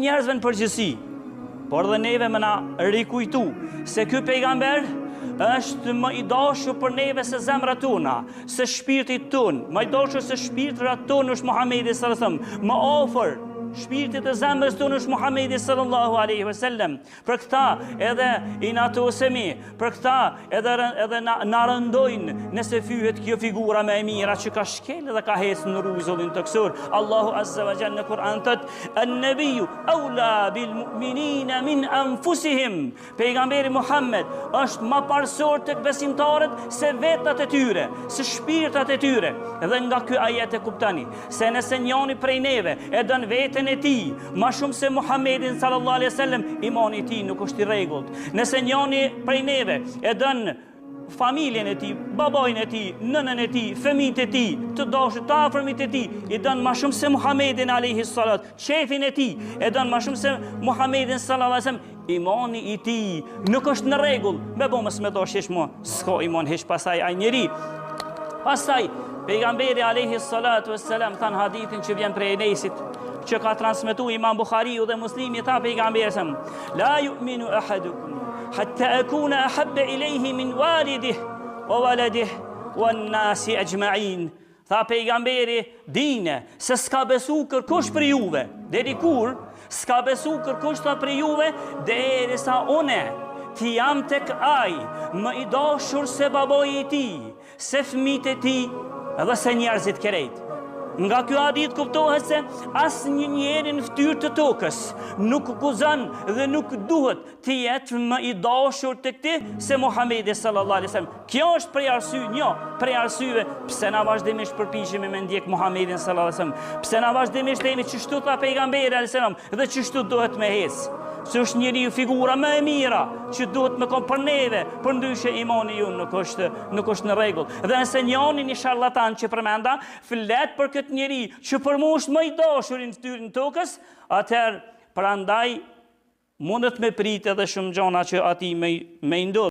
njerëzve në përgjithësi, por dhe neve më na rikujtu se ky pejgamber është më i dashur për neve se zemrat tona, se shpirtit ton, më i dashur se shpirtrat tonë është Muhamedi sallallahu alaihi wasallam, më afër shpirtit e zemrës tonë është Muhamedi sallallahu alaihi wasallam. Për këta edhe i natosemi, për këta edhe na rëndojnë nëse fyhet kjo figura më e mira që ka shkel dhe ka hecë në rruzullin të kësor. Allahu azza wa jalla në Kur'an thot: "An-nabiyyu awla bil mu'minina min anfusihim." Pejgamberi Muhammed është më parsor tek besimtarët se vetat e tyre, se shpirtat e tyre. Dhe nga ky ajet e kuptoni se nëse njëri prej neve e don veten e tij më shumë se Muhamedit sallallahu alaihi wasallam, imani i tij nuk është i rregullt. Nëse njëri prej neve e don familjen e tij, babajin e tij, nënën e tij, fëmijët e tij, të dashur, të afërmit e tij, i don më shumë se Muhamedin alaihi salat, shefin e tij, e don më shumë se Muhamedin sallallahu alaihi wasallam, imani i tij nuk është në rregull. Me bomës me dosh hiç mo, s'ka iman hiç pasaj ai njeri. Pastaj pejgamberi alaihi salatu wassalam than hadithin që vjen prej Enesit, që ka transmetuar Imam Buhariu dhe Muslimi, tha pejgamberi sa: "La yu'minu ahadukum hatta akuna ahabba ilayhi min walidihi wa waladihi wan nasi ajma'in." Tha pejgamberi, dine se s'ka besu kërkush për juve, deri kur s'ka besu kërkush për juve, derisa une ti jam tek ai më i dashur se baboi i tij, se fëmijët e tij dhe se njerëzit krejt. Nga ky hadith kuptohet se asnjë njeri në fytyrë të tokës nuk guzon dhe nuk duhet të jetë më i dashur tek ti se Muhamedi sallallahu alaihi wasallam. Kjo është prej prej arsyeve pse na vazhdimisht përpiqemi me ndjek Muhamedin sallallahu alaihi wasallam, pse na vazhdimisht themi çështu tha pejgamberi alaihi salam dhe çështu duhet me ecë. Se është njeriu figura më e mira që duhet me kom për neve, për ndryshe imani ju nuk është në rregull. Dhe nëse njëri një sharlatan që përmenda flet për këtë njeri që për mua është më i dashurin në fytyrën tokës, atëherë prandaj mundet me pritë edhe shumë gjona që ati me ndodh.